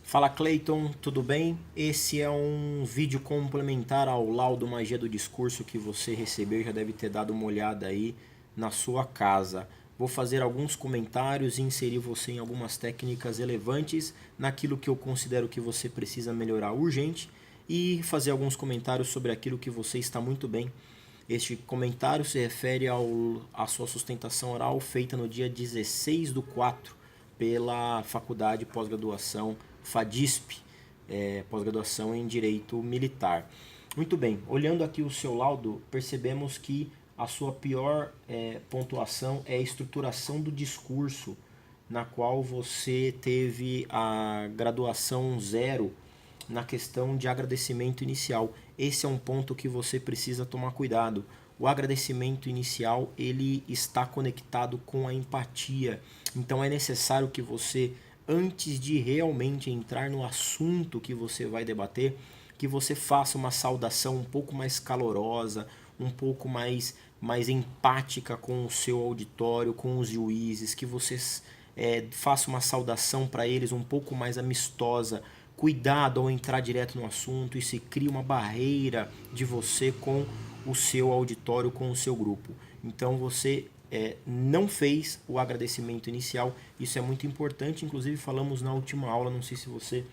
Fala Clayton, tudo bem? Esse é um vídeo complementar ao laudo Magia do Discurso que você recebeu, já deve ter dado uma olhada aí na sua casa. Vou fazer alguns comentários e inserir você em algumas técnicas relevantes naquilo que eu considero que você precisa melhorar urgente e fazer alguns comentários sobre aquilo que você está muito bem. Este comentário se refere à sua sustentação oral feita no dia 16/4 pela Faculdade Pós-Graduação FADISP, pós-graduação em Direito Militar. Muito bem, olhando aqui o seu laudo, percebemos que a sua pior pontuação é a estruturação do discurso, na qual você teve a graduação 0 na questão de agradecimento inicial. Esse é um ponto que você precisa tomar cuidado. O agradecimento inicial ele está conectado com a empatia. Então é necessário que você, antes de realmente entrar no assunto que você vai debater, que você faça uma saudação um pouco mais calorosa, um pouco mais empática com o seu auditório, com os juízes, que você faça uma saudação para eles um pouco mais amistosa. Cuidado ao entrar direto no assunto e se cria uma barreira de você com o seu auditório, com o seu grupo. Então você não fez o agradecimento inicial, isso é muito importante, inclusive falamos na última aula, não sei se você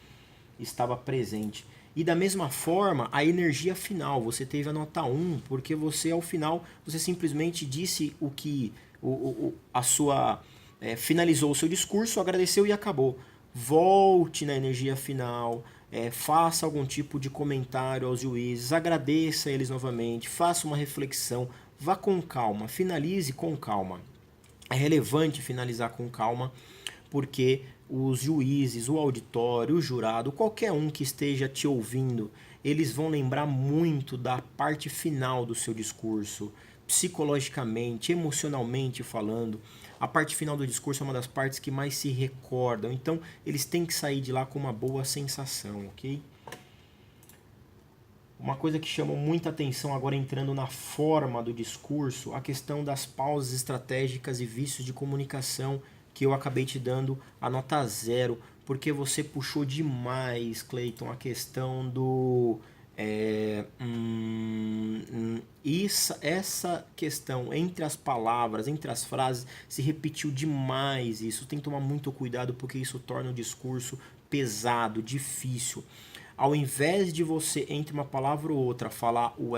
estava presente. E da mesma forma, a energia final, você teve a nota 1, porque você ao final, você simplesmente disse o que a sua finalizou o seu discurso, agradeceu e acabou. Volte na energia final, faça algum tipo de comentário aos juízes, agradeça eles novamente, faça uma reflexão, vá com calma, finalize com calma. É relevante finalizar com calma, porque os juízes, o auditório, o jurado, qualquer um que esteja te ouvindo, eles vão lembrar muito da parte final do seu discurso, psicologicamente, emocionalmente falando. A parte final do discurso é uma das partes que mais se recordam, então eles têm que sair de lá com uma boa sensação, ok? Uma coisa que chamou muita atenção agora entrando na forma do discurso, a questão das pausas estratégicas e vícios de comunicação, que eu acabei te dando a nota 0, porque você puxou demais, Clayton, a questão do... essa questão entre as palavras, entre as frases, se repetiu demais. Isso tem que tomar muito cuidado, porque isso torna o discurso pesado, difícil. Ao invés de você, entre uma palavra ou outra, falar o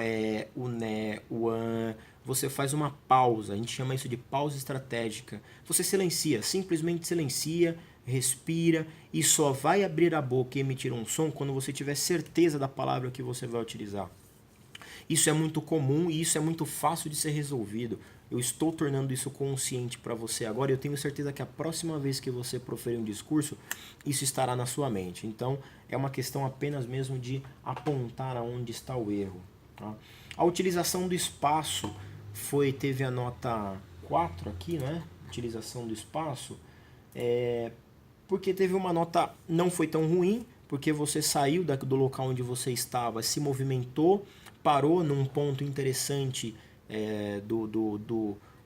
o né, o an, você faz uma pausa. A gente chama isso de pausa estratégica. Você silencia, simplesmente silencia, respira e só vai abrir a boca e emitir um som quando você tiver certeza da palavra que você vai utilizar. Isso é muito comum e isso é muito fácil de ser resolvido. Eu estou tornando isso consciente para você agora e eu tenho certeza que a próxima vez que você proferir um discurso, isso estará na sua mente. Então, é uma questão apenas mesmo de apontar aonde está o erro. Tá? A utilização do espaço teve a nota 4 aqui, né? Utilização do espaço. Porque teve uma nota não foi tão ruim, porque você saiu do local onde você estava, se movimentou, parou num ponto interessante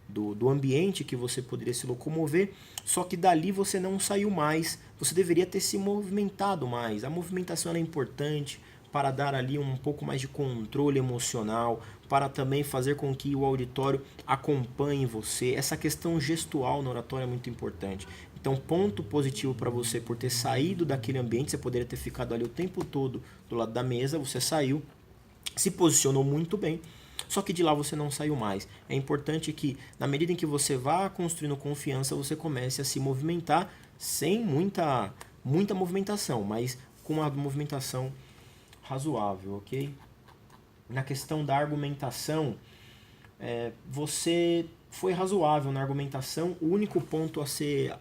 do ambiente que você poderia se locomover, só que dali você não saiu mais, você deveria ter se movimentado mais. A movimentação é importante para dar ali um pouco mais de controle emocional, para também fazer com que o auditório acompanhe você. Essa questão gestual no oratório é muito importante. Então, ponto positivo para você por ter saído daquele ambiente. Você poderia ter ficado ali o tempo todo do lado da mesa, você saiu, se posicionou muito bem, só que de lá você não saiu mais. É importante que, na medida em que você vá construindo confiança, você comece a se movimentar sem muita movimentação, mas com uma movimentação razoável, ok? Na questão da argumentação, você foi razoável na argumentação. O único ponto a ser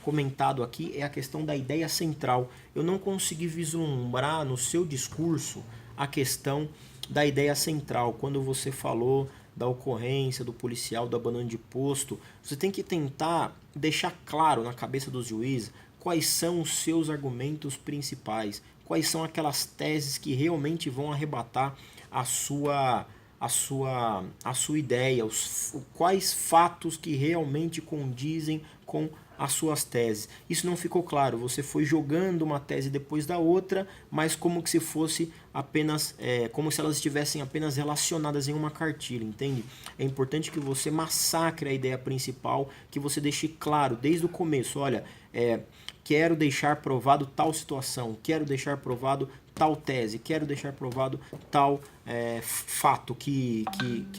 comentado aqui é a questão da ideia central. Eu não consegui vislumbrar no seu discurso a questão da ideia central. Quando você falou da ocorrência, do policial, do abandono de posto, você tem que tentar deixar claro na cabeça dos juízes quais são os seus argumentos principais, quais são aquelas teses que realmente vão arrebatar a sua ideia, quais fatos que realmente condizem com as suas teses. Isso não ficou claro, você foi jogando uma tese depois da outra, mas como que se fosse apenas, como se elas estivessem apenas relacionadas em uma cartilha, entende? É importante que você massacre a ideia principal, que você deixe claro desde o começo, olha, quero deixar provado tal situação, quero deixar provado tal tese, quero deixar provado tal fato que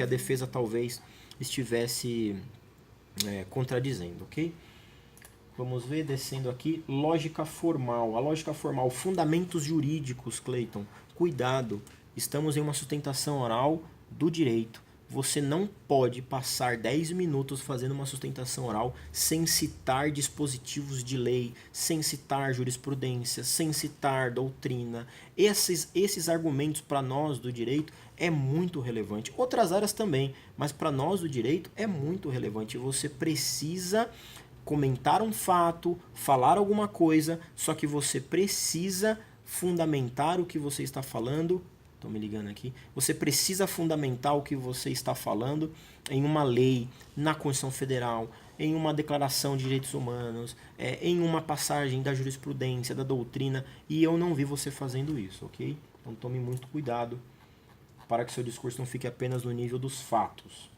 a defesa talvez estivesse contradizendo, ok? Vamos ver, descendo aqui, lógica formal. A lógica formal, fundamentos jurídicos, Cleiton. Cuidado, estamos em uma sustentação oral do direito. Você não pode passar 10 minutos fazendo uma sustentação oral sem citar dispositivos de lei, sem citar jurisprudência, sem citar doutrina. Esses argumentos para nós do direito é muito relevante. Outras áreas também, mas para nós do direito é muito relevante. Você precisa comentar um fato, falar alguma coisa, só que você precisa fundamentar o que você está falando. Estou me ligando aqui. Você precisa fundamentar o que você está falando em uma lei, na Constituição Federal, em uma declaração de direitos humanos, em uma passagem da jurisprudência, da doutrina, e eu não vi você fazendo isso, ok? Então tome muito cuidado para que seu discurso não fique apenas no nível dos fatos.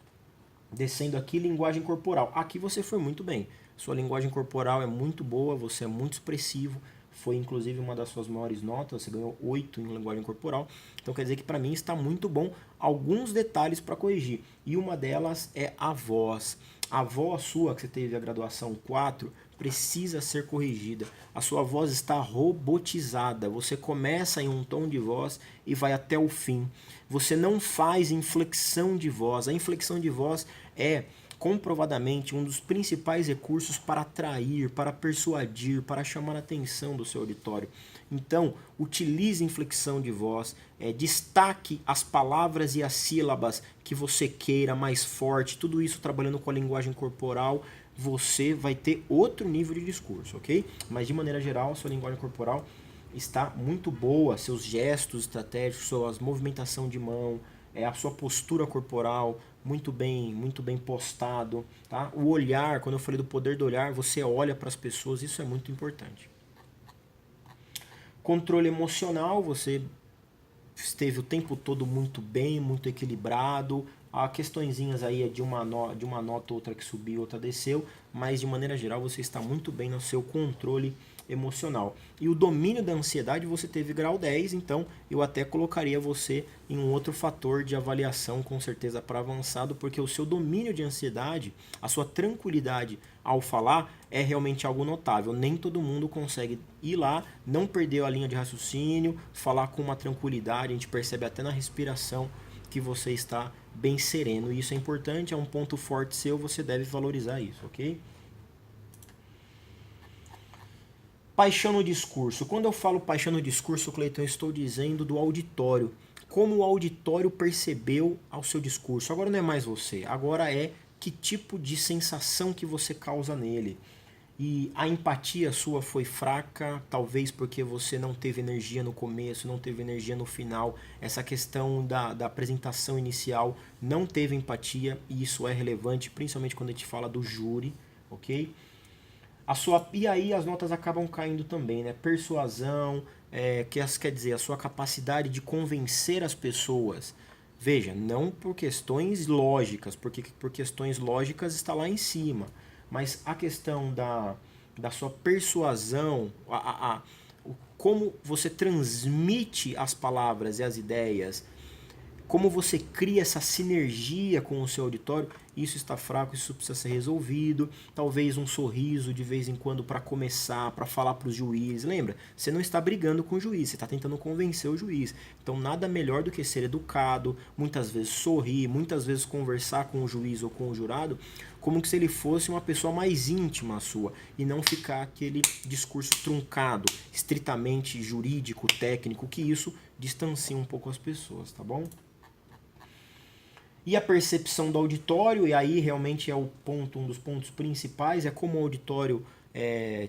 Descendo aqui, linguagem corporal. Aqui você foi muito bem. Sua linguagem corporal é muito boa, você é muito expressivo. Foi inclusive uma das suas maiores notas, você ganhou 8 em linguagem corporal. Então quer dizer que para mim está muito bom. Alguns detalhes para corrigir. E uma delas é a voz. A voz sua, que você teve a graduação 4, precisa ser corrigida. A sua voz está robotizada. Você começa em um tom de voz e vai até o fim. Você não faz inflexão de voz. A inflexão de voz é comprovadamente um dos principais recursos para atrair, para persuadir, para chamar a atenção do seu auditório. Então, utilize inflexão de voz, destaque as palavras e as sílabas que você queira mais forte, tudo isso trabalhando com a linguagem corporal, você vai ter outro nível de discurso, ok? Mas de maneira geral, a sua linguagem corporal está muito boa, seus gestos estratégicos, sua movimentação de mão, a sua postura corporal, muito bem postado, tá? O olhar, quando eu falei do poder do olhar, você olha para as pessoas, isso é muito importante. Controle emocional, você esteve o tempo todo muito bem, muito equilibrado. Há questõezinhas aí de uma nota, outra que subiu, outra desceu, mas de maneira geral você está muito bem no seu controle emocional. E o domínio da ansiedade você teve grau 10, então eu até colocaria você em um outro fator de avaliação, com certeza para avançado, porque o seu domínio de ansiedade, a sua tranquilidade ao falar é realmente algo notável. Nem todo mundo consegue ir lá, não perder a linha de raciocínio, falar com uma tranquilidade, a gente percebe até na respiração que você está bem sereno. E isso é importante, é um ponto forte seu, você deve valorizar isso, ok? Paixão no discurso. Quando eu falo paixão no discurso, Cleiton, eu estou dizendo do auditório. Como o auditório percebeu ao seu discurso. Agora não é mais você, agora é que tipo de sensação que você causa nele. E a empatia sua foi fraca, talvez porque você não teve energia no começo, não teve energia no final. Essa questão da apresentação inicial não teve empatia, e isso é relevante, principalmente quando a gente fala do júri, ok? E aí as notas acabam caindo também, né? Persuasão, quer dizer, a sua capacidade de convencer as pessoas. Veja, não por questões lógicas, porque por questões lógicas está lá em cima. Mas a questão da sua persuasão, como você transmite as palavras e as ideias, como você cria essa sinergia com o seu auditório, isso está fraco, isso precisa ser resolvido. Talvez um sorriso de vez em quando para começar, para falar para os juízes. Lembra, você não está brigando com o juiz, você está tentando convencer o juiz. Então nada melhor do que ser educado, muitas vezes sorrir, muitas vezes conversar com o juiz ou com o jurado, como que se ele fosse uma pessoa mais íntima sua, e não ficar aquele discurso truncado, estritamente jurídico, técnico, que isso distancia um pouco as pessoas, tá bom? E a percepção do auditório, e aí realmente é um dos pontos principais, é como o auditório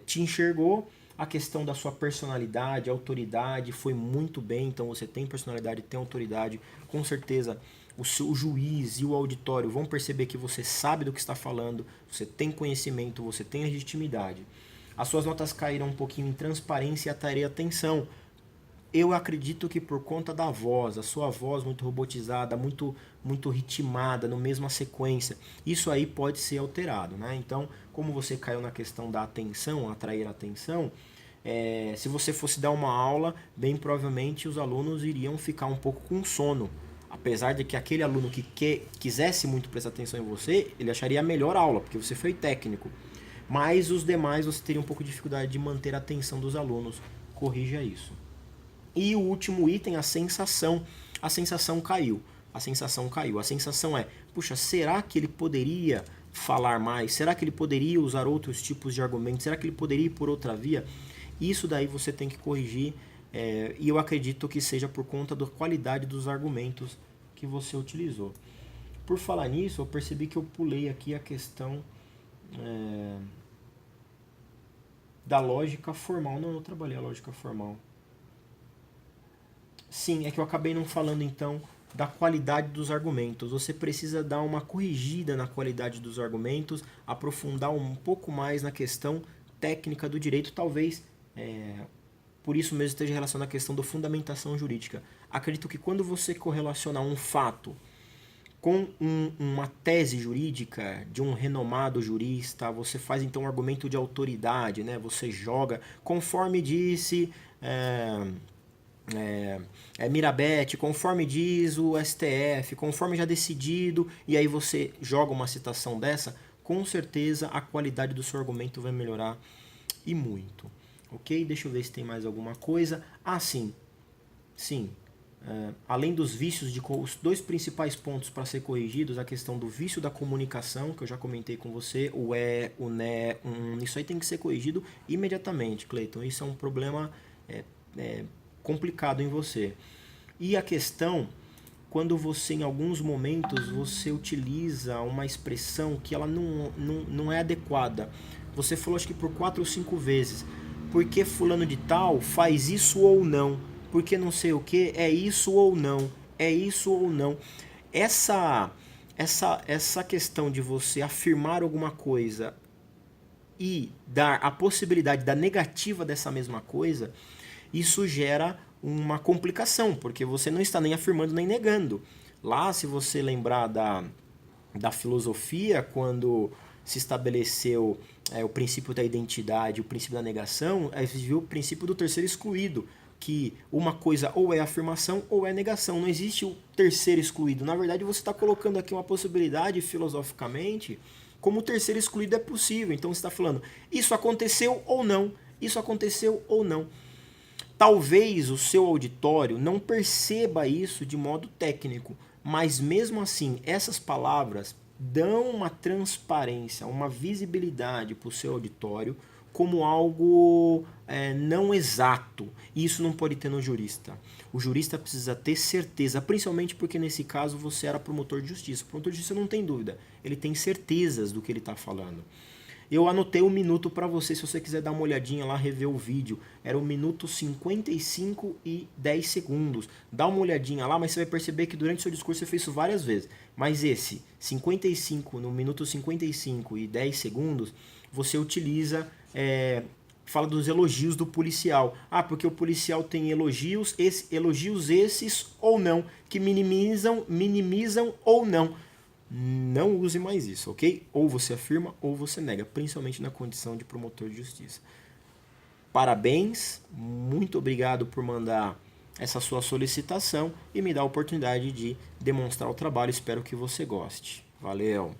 te enxergou. A questão da sua personalidade, autoridade, foi muito bem. Então você tem personalidade, tem autoridade, com certeza o seu juiz e o auditório vão perceber que você sabe do que está falando, você tem conhecimento, você tem legitimidade. As suas notas caíram um pouquinho em transparência e atrair atenção. Eu acredito que por conta da voz, a sua voz muito robotizada, muito ritmada, no mesma sequência, isso aí pode ser alterado, né? Então, como você caiu na questão da atenção, atrair atenção, se você fosse dar uma aula, bem provavelmente os alunos iriam ficar um pouco com sono. Apesar de que aquele aluno que quisesse muito prestar atenção em você, ele acharia a melhor aula, porque você foi técnico. Mas os demais você teria um pouco de dificuldade de manter a atenção dos alunos. Corrija isso. E o último item, a sensação. A sensação caiu. A sensação caiu. A sensação é, puxa, será que ele poderia falar mais? Será que ele poderia usar outros tipos de argumentos? Será que ele poderia ir por outra via? Isso daí você tem que corrigir. E eu acredito que seja por conta da qualidade dos argumentos que você utilizou. Por falar nisso, eu percebi que eu pulei aqui a questão da lógica formal. Não, eu trabalhei a lógica formal. Sim, é que eu acabei não falando então da qualidade dos argumentos. Você precisa dar uma corrigida na qualidade dos argumentos, aprofundar um pouco mais na questão técnica do direito, talvez por isso mesmo esteja relacionado à questão da fundamentação jurídica. Acredito que quando você correlacionar um fato com uma tese jurídica de um renomado jurista, você faz então um argumento de autoridade, né? Você joga, conforme disse Mirabete, conforme diz o STF, conforme já decidido, e aí você joga uma citação dessa, com certeza a qualidade do seu argumento vai melhorar e muito. Ok? Deixa eu ver se tem mais alguma coisa. Ah, sim. Além dos vícios, os dois principais pontos para ser corrigidos, a questão do vício da comunicação, que eu já comentei com você, o o né, isso aí tem que ser corrigido imediatamente, Cleiton. Isso é um problema complicado em você. E a questão, quando você, em alguns momentos, você utiliza uma expressão que ela não é adequada. Você falou, acho que por 4 ou 5 vezes. Porque fulano de tal faz isso ou não? Porque não sei o que, é isso ou não? É isso ou não? Essa questão de você afirmar alguma coisa e dar a possibilidade da negativa dessa mesma coisa, isso gera uma complicação, porque você não está nem afirmando nem negando. Lá, se você lembrar da filosofia, quando se estabeleceu o princípio da identidade, o princípio da negação, aí você viu o princípio do terceiro excluído, que uma coisa ou é afirmação ou é negação. Não existe o terceiro excluído. Na verdade, você está colocando aqui uma possibilidade filosoficamente, como o terceiro excluído é possível. Então você está falando, isso aconteceu ou não, isso aconteceu ou não. Talvez o seu auditório não perceba isso de modo técnico, mas mesmo assim, essas palavras dão uma transparência, uma visibilidade para o seu auditório como algo não exato. E isso não pode ter no jurista. O jurista precisa ter certeza, principalmente porque nesse caso você era promotor de justiça. O promotor de justiça não tem dúvida, ele tem certezas do que ele está falando. Eu anotei um minuto para você, se você quiser dar uma olhadinha lá, rever o vídeo. Era 1 minuto 55 e 10 segundos. Dá uma olhadinha lá, mas você vai perceber que durante o seu discurso você fez isso várias vezes. Mas esse 55, no minuto 55 e 10 segundos, você utiliza, fala dos elogios do policial. Ah, porque o policial tem elogios esses ou não, que minimizam ou não. Não use mais isso, ok? Ou você afirma ou você nega, principalmente na condição de promotor de justiça. Parabéns, muito obrigado por mandar essa sua solicitação e me dar a oportunidade de demonstrar o trabalho. Espero que você goste. Valeu!